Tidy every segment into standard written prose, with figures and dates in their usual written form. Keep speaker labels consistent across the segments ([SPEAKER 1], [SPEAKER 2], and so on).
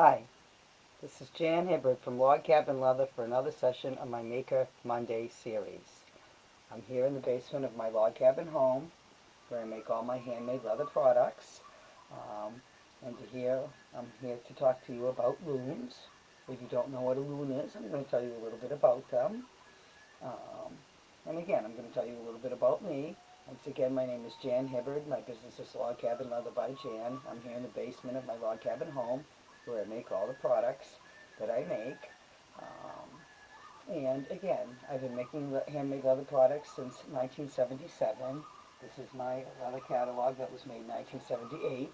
[SPEAKER 1] Hi, this is Jan Hibbert from Log Cabin Leather for another session of my Maker Monday series. I'm here in the basement of my log cabin home where I make all my handmade leather products. Um, I'm here to talk to you about loons. If you don't know what a loon is, I'm going to tell you a little bit about them. Um, and again, I'm going to tell you a little bit about me. Once again, my name is Jan Hibbard. My business is Log Cabin Leather by Jan. I'm here in the basement of my log cabin home where I make all the products that I make. And again, I've been making handmade leather products since 1977. This is my leather catalog that was made in 1978.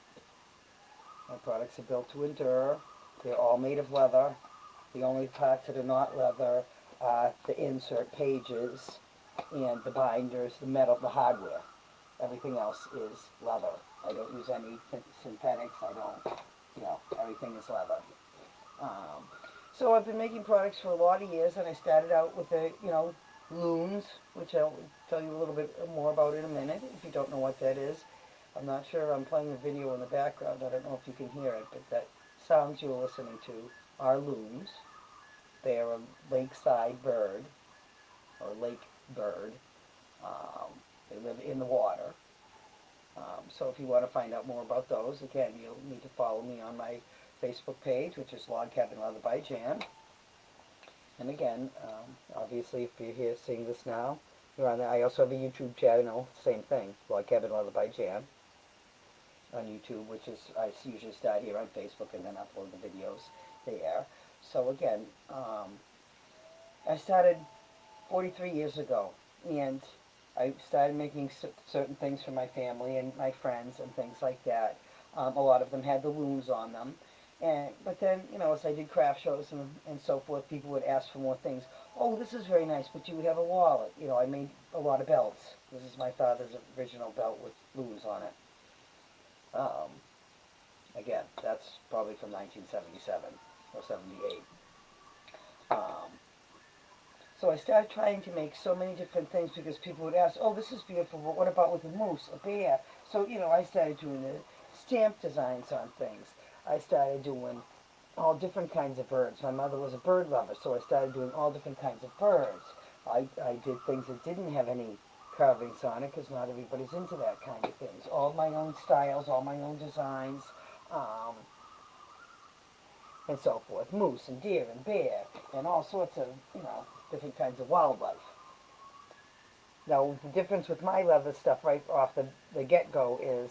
[SPEAKER 1] My products are built to endure. They're all made of leather. The only parts that are not leather are the insert pages and the binders, the metal, the hardware. Everything else is leather. I don't use any synthetics. I don't, everything is leather. Um, so I've been making products for a lot of years, and I started out with Loons, which I'll tell you a little bit more about in a minute if you don't know what that is. I'm not sure, I'm playing a video in the background. I don't know if you can hear it, but that sounds you're listening to are loons. They are a lakeside bird, or lake bird. Um, they live in the water. So if you want to find out more about those, again, you'll need to follow me on my Facebook page, which is Log Cabin Leather by Jan. And again, obviously, if you're here seeing this now, you're on there. I also have a YouTube channel, same thing, Log Cabin Leather by Jan on YouTube, which is, I usually start here on Facebook and then upload the videos there. So again, I started 43 years ago, and I started making certain things for my family and my friends and things like that. A lot of them had the loons on them. But then, as I did craft shows and so forth, people would ask for more things. Oh, this is very nice, but you have a wallet. I made a lot of belts. This is my father's original belt with loons on it. Um, Again, that's probably from 1977 or 78. Um, So I started trying to make so many different things because people would ask, oh, this is beautiful, but what about with a moose, a bear? So, I started doing the stamp designs on things. I started doing all different kinds of birds. My mother was a bird lover, so I started doing all different kinds of birds. I did things that didn't have any carvings on it because not everybody's into that kind of things. All my own styles, all my own designs. Um, and so forth. Moose and deer and bear and all sorts of, different kinds of wildlife. Now, the difference with my leather stuff right off the get-go is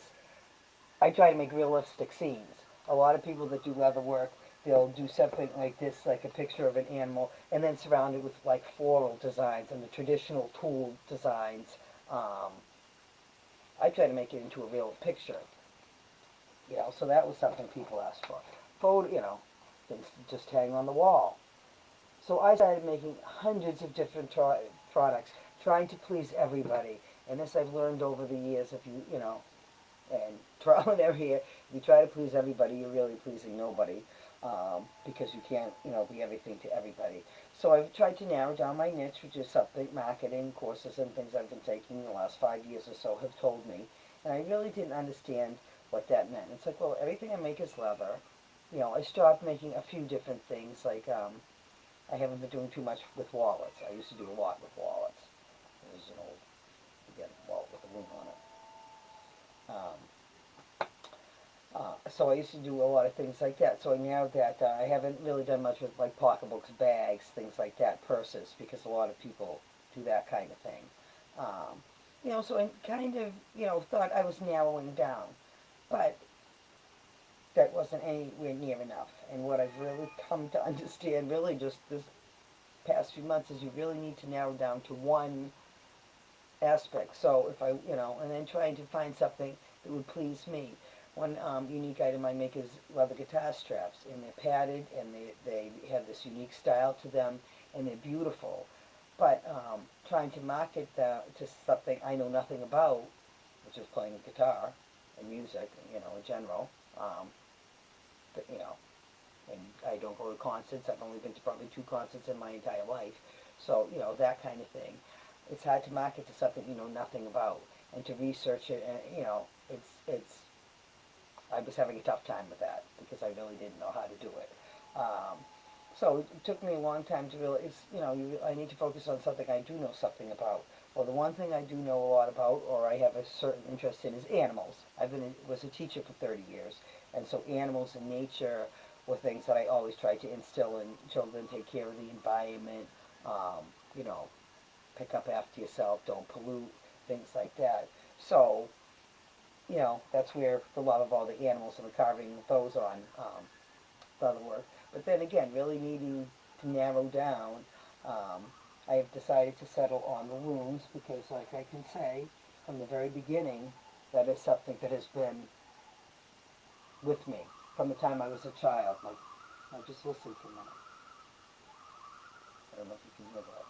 [SPEAKER 1] I try to make realistic scenes. A lot of people that do leather work, they'll do something like this, like a picture of an animal, and then surround it with like floral designs and the traditional tool designs. I try to make it into a real picture. So that was something people asked for. Things to just hang on the wall. So I started making hundreds of different products, trying to please everybody. And this I've learned over the years. If and trial and error here, if you try to please everybody, you're really pleasing nobody, because you can't, be everything to everybody. So I've tried to narrow down my niche, which is something marketing courses and things I've been taking in the last 5 years or so have told me. And I really didn't understand what that meant. It's like, well, everything I make is leather. I stopped making a few different things, like I haven't been doing too much with wallets. I used to do a lot with wallets. There's an old, again, wallet with a loon on it. So I used to do a lot of things like that. So now that I haven't really done much with like pocketbooks, bags, things like that, purses, because a lot of people do that kind of thing. So I kind of, thought I was narrowing down. But that wasn't anywhere near enough. And what I've really come to understand, really just this past few months, is you really need to narrow down to one aspect. So if and then trying to find something that would please me. One unique item I make is leather guitar straps, and they're padded, and they have this unique style to them, and they're beautiful. But trying to market to something I know nothing about, which is playing the guitar and music, in general. But, and I don't go to concerts. I've only been to probably 2 concerts in my entire life. So, that kind of thing. It's hard to market to something you know nothing about, and to research it, and, it's I was having a tough time with that because I really didn't know how to do it. So it took me a long time to realize, I need to focus on something I do know something about. Well, the one thing I do know a lot about, or I have a certain interest in, is animals. Was a teacher for 30 years, and so animals and nature were things that I always tried to instill in children. Take care of the environment, um, you know, pick up after yourself, don't pollute, things like that. So, that's where the love of all the animals and the carving those on the other work. But then again, really needing to narrow down, I have decided to settle on the Loons because, like I can say, from the very beginning, that is something that has been with me from the time I was a child. Like, now just listen for a minute. I don't know if you can hear that.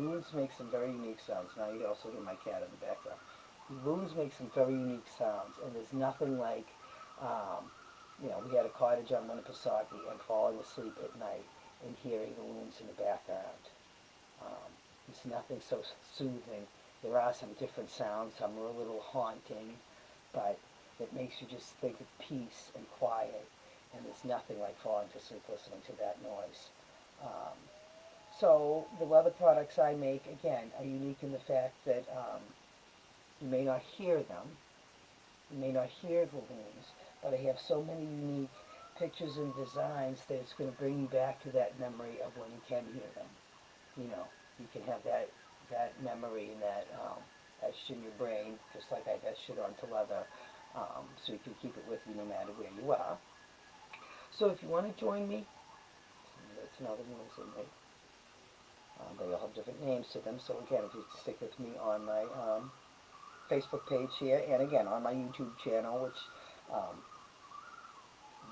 [SPEAKER 1] Loons make some very unique sounds. Now you also hear my cat in the background. Loons make some very unique sounds, and there's nothing like, we had a cottage on Winnipesaukee and falling asleep at night and hearing the loons in the background. There's nothing so soothing. There are some different sounds, some are a little haunting, but it makes you just think of peace and quiet, and there's nothing like falling to sleep listening to that noise. So the leather products I make, again, are unique in the fact that you may not hear them, you may not hear the looms, but I have so many unique pictures and designs that it's going to bring you back to that memory of when you can hear them. You can have that memory and that etched in your brain, just like I've etched it onto leather, so you can keep it with you no matter where you are. So if you want to join me, that's another noise in me. They all have different names to them, so again, if you stick with me on my Facebook page here, and again on my YouTube channel, which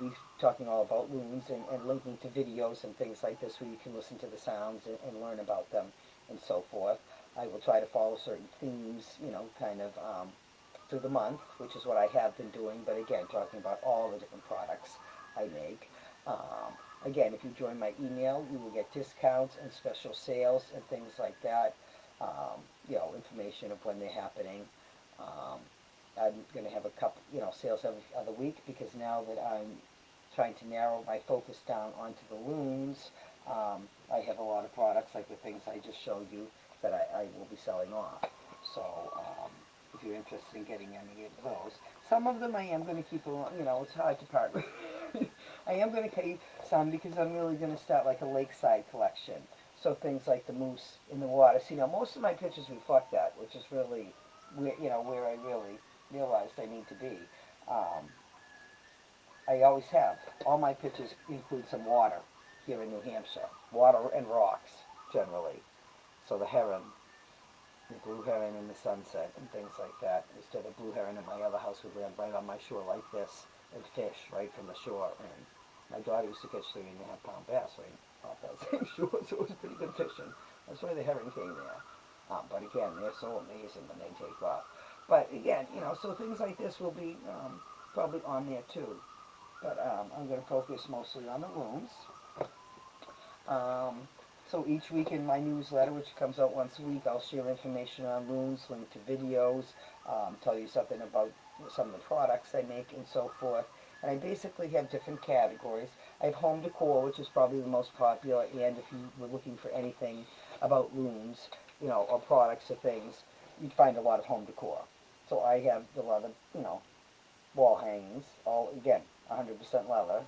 [SPEAKER 1] be talking all about loons and linking to videos and things like this where you can listen to the sounds and learn about them and so forth. I will try to follow certain themes, kind of through the month, which is what I have been doing, but again, talking about all the different products I make. Again, if you join my email, you will get discounts and special sales and things like that, information of when they're happening. I'm going to have a couple, sales every other week because now that I'm trying to narrow my focus down onto the Loons, I have a lot of products like the things I just showed you that I will be selling off. So if you're interested in getting any of those, some of them I am going to keep, it's hard to part with. I am going to keep some because I'm really going to start like a lakeside collection. So things like the moose in the water. See, now most of my pictures reflect that, which is really where I really realized I need to be. I always have. All my pictures include some water here in New Hampshire. Water and rocks, generally. So the heron, the blue heron in the sunset and things like that. Instead of blue heron at my other house would land right on my shore like this and fish right from the shore. And my daughter used to catch 3.5-pound bass right off that same shore, so it was pretty good fishing. That's why the heron came there. But again, they're so amazing when they take off. But again, so things like this will be probably on there too. But I'm going to focus mostly on the Loons. So each week in my newsletter, which comes out once a week, I'll share information on Loons, link to videos, tell you something about some of the products I make and so forth. And I basically have different categories. I have home decor, which is probably the most popular, and if you were looking for anything about Loons, or products or things, you'd find a lot of home decor. So I have the leather, wall hangings, all, again, 100% leather,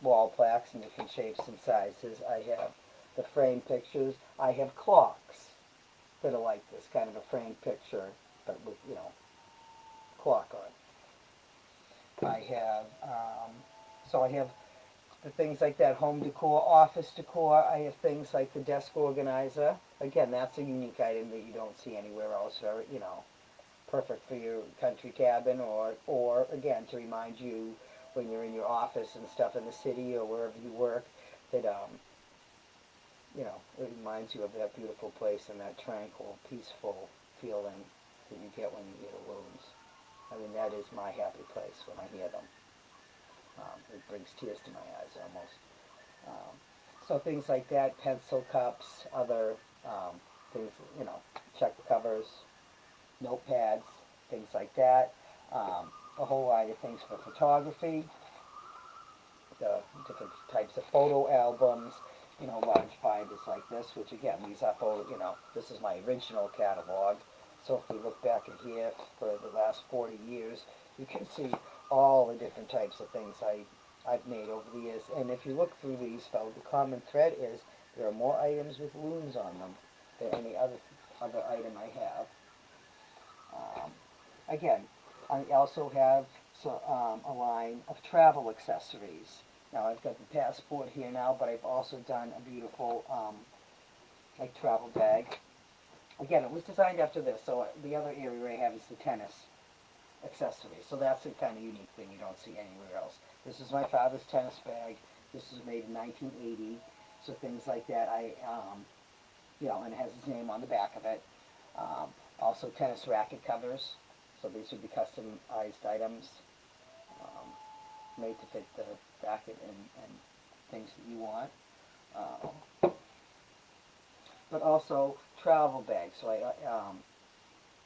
[SPEAKER 1] wall plaques in different shapes and sizes. I have the framed pictures. I have clocks that are like this, kind of a framed picture, but with, clock on. I have, so I have the things like that, home decor, office decor. I have things like the desk organizer. Again, that's a unique item that you don't see anywhere else, or, perfect for your country cabin, or again, to remind you when you're in your office and stuff in the city or wherever you work, that, it reminds you of that beautiful place and that tranquil, peaceful feeling that you get when you hear the Loons. I mean, that is my happy place when I hear them. It brings tears to my eyes almost. So things like that, pencil cups, other things, check covers, notepads, things like that. A whole lot of things for photography, the different types of photo albums, large binders like this, which again, these are photo, this is my original catalog. So if we look back in here for the last 40 years, you can see all the different types of things I've made over the years. And if you look through these, though, the common thread is there are more items with loons on them than any other item I have. Again, I also have a line of travel accessories. Now I've got the passport here now, but I've also done a beautiful like travel bag. Again, it was designed after this, so the other area I have is the tennis accessories. So that's a kind of unique thing you don't see anywhere else. This is my father's tennis bag. This was made in 1980, so things like that. And it has his name on the back of it. Also tennis racket covers. So these would be customized items made to fit the racket and things that you want. But also travel bags. So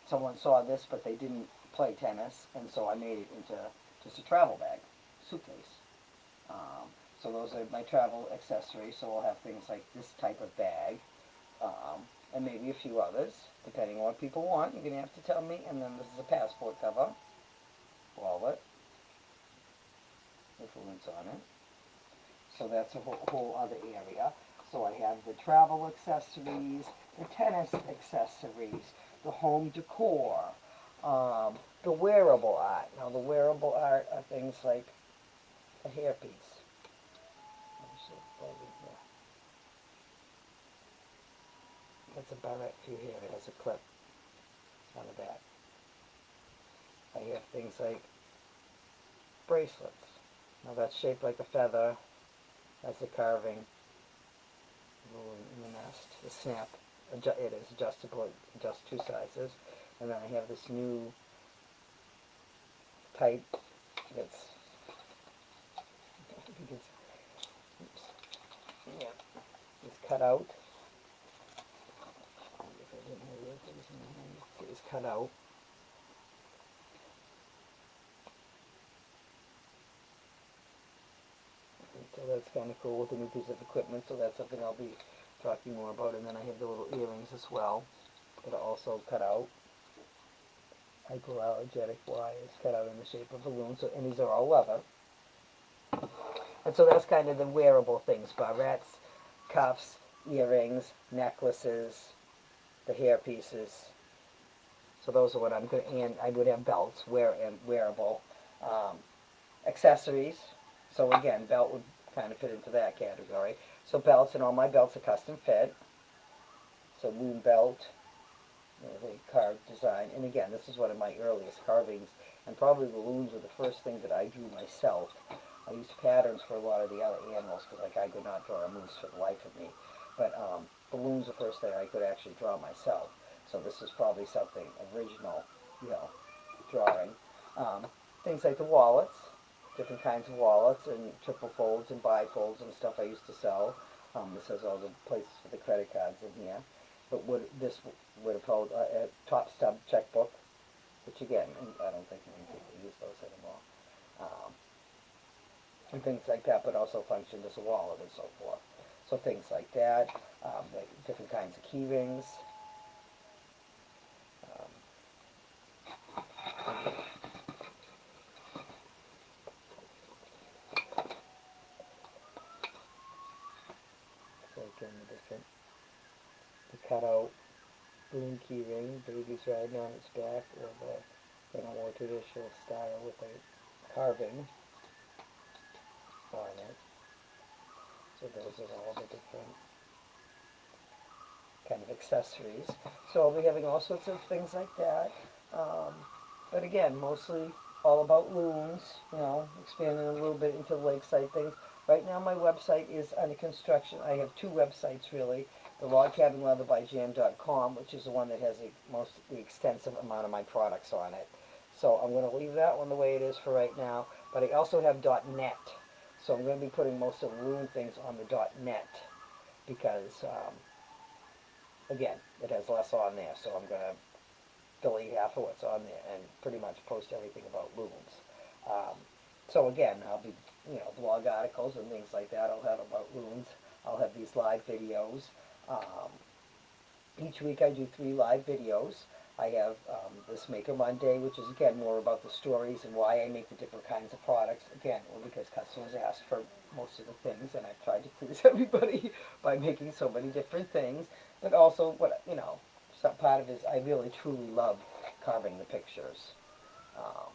[SPEAKER 1] someone saw this, but they didn't play tennis, and so I made it into just a travel bag, suitcase. So those are my travel accessories. So I'll have things like this type of bag, and maybe a few others, depending on what people want. You're going to have to tell me. And then this is a passport cover, wallet, with Loons on it. So that's a whole other area. So I have the travel accessories, the tennis accessories, the home decor, the wearable art. Now the wearable art are things like a hairpiece. That's a barrette for your hair. It has a clip on the back. I have things like bracelets. Now that's shaped like a feather. That's the carving in the nest. The snap. It is adjustable. It adjusts 2 sizes. And then I have this new type that's it's cut out. It's cut out. So that's kind of cool with a new piece of equipment. So that's something I'll be talking more about. And then I have the little earrings as well that are also cut out. Hypoallergenic wires cut out in the shape of a loon. So, and these are all leather. And so that's kind of the wearable things: barrettes, cuffs, earrings, necklaces, the hair pieces. So those are what I'm going to, and I would have belts, wearable, accessories. So again, belt would kind of fit into that category. So belts, and all my belts are custom fit. So Loon belt, the carved design. And again, this is one of my earliest carvings, and probably the Loons were the first thing that I drew myself. I used patterns for a lot of the other animals, because like I could not draw a moose for the life of me. But the Loon's the first thing I could actually draw myself. So this is probably something original, drawing. Things like the wallets, different kinds of wallets, and triple folds and bifolds and stuff I used to sell. This has all the places for the credit cards in here. But this would have held a top stub checkbook, which again, I don't think many people use those anymore. And things like that, but also functioned as a wallet and so forth. So things like that, different kinds of key rings. So again, the cutout Loon key ring, baby's riding on its back, or the more traditional style with a carving on it. So those are all the different kind of accessories. So I'll be having all sorts of things like that. But again, mostly all about loons, expanding a little bit into the lakeside things. Right now my website is under construction. I have 2 websites really. The logcabinleatherbyjan.com, which is the one that has the extensive amount of my products on it. So I'm going to leave that one the way it is for right now. But I also have .net. So I'm going to be putting most of the Loon things on the .net because, again, it has less on there. So I'm going to delete half of what's on there and pretty much post everything about Loons. So again, I'll be, blog articles and things like that I'll have about Loons. I'll have these live videos. Um, each week I do 3 live videos. I have this Maker Monday, which is again more about the stories and why I make the different kinds of products. Again, well, because customers ask for most of the things, and I've tried to please everybody by making so many different things. But also, some part of it is I really truly love carving the pictures. Um,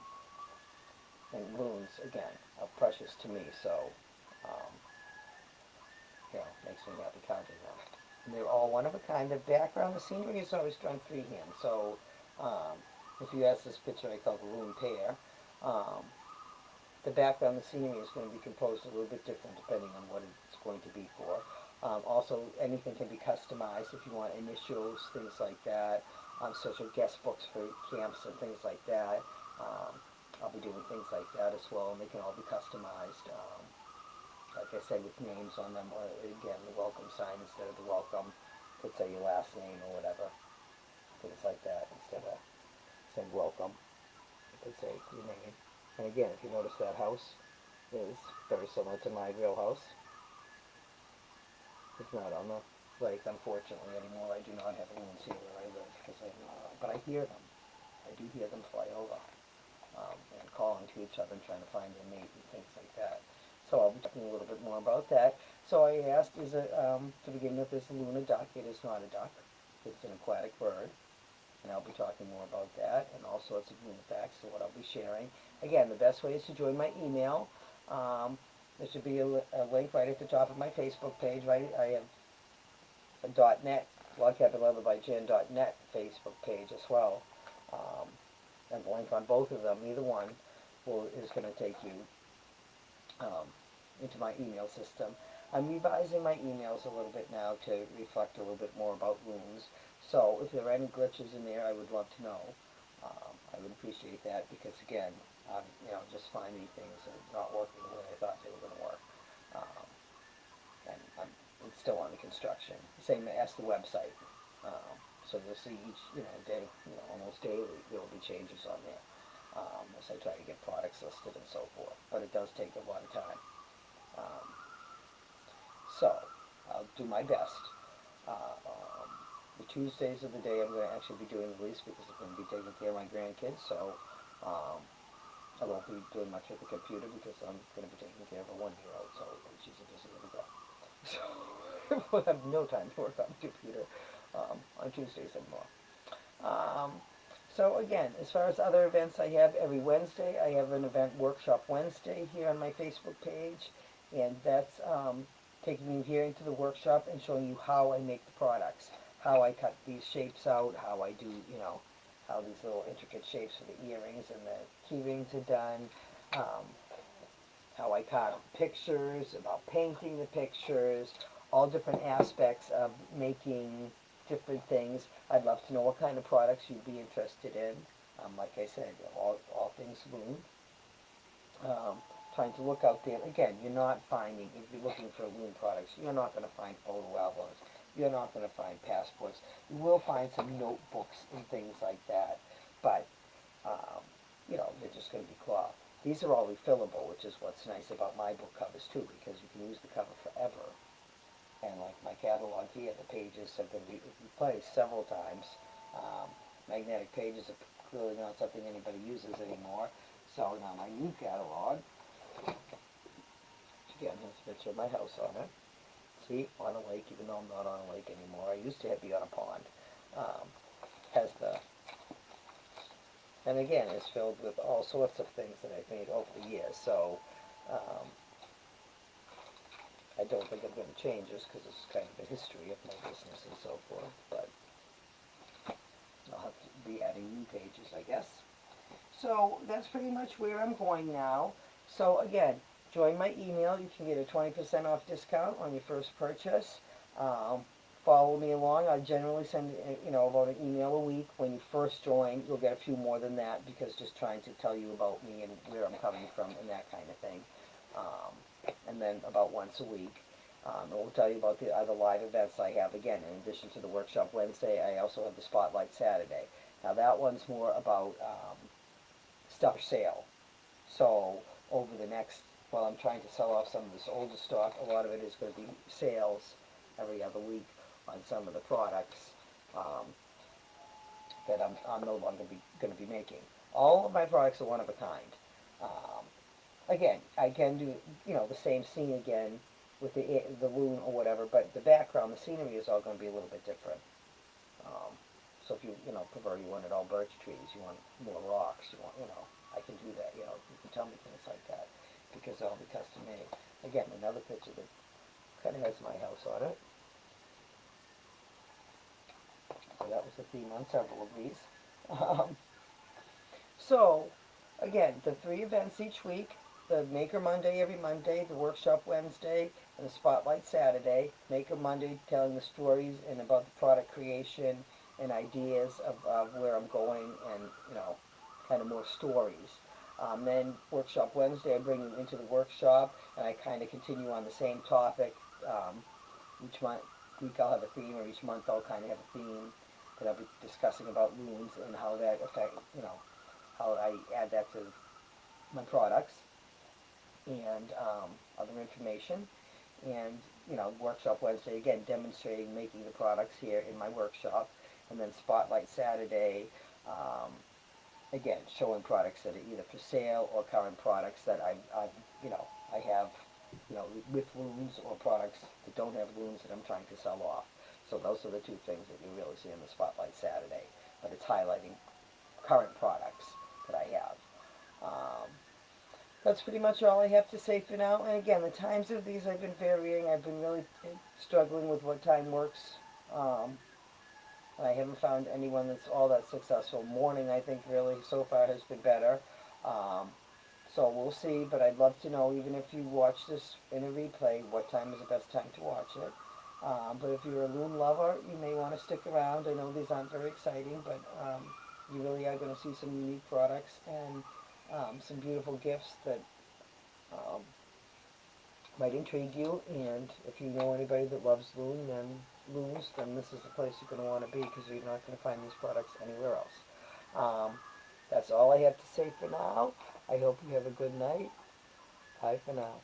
[SPEAKER 1] and Loons, again, are precious to me, so um, makes me happy carving them. And they're all one of a kind. The background, the scenery is always done freehand. So um, if you ask this picture I call the Loon pair, um, the background, the scenery is going to be composed a little bit different depending on what it's going to be for. Also, anything can be customized if you want initials, things like that, social guest books for camps and things like that. Um, I'll be doing things like that as well, and they can all be customized. Like I said, with names on them, or again, the welcome sign instead of the welcome, could say your last name or whatever, things like that, instead of saying welcome, you could say your name. And again, if you notice that house is very similar to my real house. It's not on the lake, unfortunately, anymore. I do not have loons here where I live, because but I hear them. I do hear them fly over, and calling to each other and trying to find their mate and things like that. So I'll be talking a little bit more about that. So I asked, to begin with, is the loon a duck? It is not a duck. It's an aquatic bird. And I'll be talking more about that and all sorts of loon facts, so what I'll be sharing. Again, the best way is to join my email. There should be a link right at the top of my Facebook page. Right, I have a .net, Blog Capital Leather by Jen.net Facebook page as well. And the link on both of them, either one, is going to take you into my email system. I'm revising my emails a little bit now to reflect a little bit more about Loons. So if there are any glitches in there, I would love to know. I would appreciate that because, again, I'm just finding things that are not working the way I thought they were going to work. Um, and it's still under construction. Same as the website. So you'll see each day, almost daily, there will be changes on there as I try to get products listed and so forth. But it does take a lot of time. So I'll do my best. The Tuesdays of the day I'm going to actually be doing the least because I'm going to be taking care of my grandkids. So I won't be doing much with the computer because I'm going to be taking care of a 1-year-old. So she's a busy little girl. So we'll have no time to work on the computer on Tuesdays anymore. So again, as far as other events I have, every Wednesday I have an event, Workshop Wednesday, here on my Facebook page. And that's taking you here into the workshop and showing you how I make the products, how I cut these shapes out, how I do, how these little intricate shapes for the earrings and the key rings are done, how I cut pictures, about painting the pictures, all different aspects of making different things. I'd love to know what kind of products you'd be interested in. Like I said, all things Loon. Trying to look out there. Again, you're not finding, if you're looking for Loon products, you're not going to find photo albums. You're not going to find passports. You will find some notebooks and things like that. But, they're just going to be cloth. These are all refillable, which is what's nice about my book covers too, because you can use the cover forever. And like my catalog here, the pages have been replaced several times. Magnetic pages are clearly not something anybody uses anymore. So now my new catalog, again, has a picture of my house on it. See, on a lake, even though I'm not on a lake anymore. I used to be on a pond. Has and again, it's filled with all sorts of things that I've made over the years. So I don't think I'm going to change this because it's kind of the history of my business and so forth. But I'll have to be adding new pages, I guess. So that's pretty much where I'm going now. So again, join my email. You can get a 20% off discount on your first purchase. Follow me along. I generally send about an email a week. When you first join, you'll get a few more than that because just trying to tell you about me and where I'm coming from and that kind of thing. And then about once a week. It will tell you about the other live events I have. Again, in addition to the Workshop Wednesday, I also have the Spotlight Saturday. Now that one's more about stuff for sale. So over the next, while I'm trying to sell off some of this older stock, a lot of it is going to be sales every other week on some of the products um, that I'm no longer going to be making. All of my products are one of a kind. Um, Again, I can do the same scene again with the loon or whatever, but the background, the scenery is all going to be a little bit different. Um, so if you prefer you wanted all birch trees, you want more rocks, I can do that. You can tell me things like that because they'll be custom made. Again, another picture that kind of has my house on it. So that was the theme on several of these. Um, so, again, the 3 events each week, the Maker Monday every Monday, the Workshop Wednesday, and the Spotlight Saturday. Maker Monday telling the stories and about the product creation and ideas of where I'm going and, kind of more stories. Then Workshop Wednesday, I bring them into the workshop and I kind of continue on the same topic. Each week I'll have a theme, or each month I'll kind of have a theme that I'll be discussing about loons and how that affect, how I add that to my products and other information. And, Workshop Wednesday, again, demonstrating making the products here in my workshop. And then Spotlight Saturday, again, showing products that are either for sale or current products that I have, with loons or products that don't have loons that I'm trying to sell off. So those are the 2 things that you really see in the Spotlight Saturday. But it's highlighting current products that I have. Um, that's pretty much all I have to say for now. And again, the times of these I've been varying. I've been really struggling with what time works. And I haven't found anyone that's all that successful. Morning, I think, really so far has been better. Um, so we'll see, but I'd love to know, even if you watch this in a replay, what time is the best time to watch it. But if you're a loon lover, you may want to stick around. I know these aren't very exciting, but you really are going to see some unique products and some beautiful gifts that um, might intrigue you. And if you know anybody that loves loons, then this is the place you're going to want to be because you're not going to find these products anywhere else. That's all I have to say for now. I hope you have a good night. Bye for now.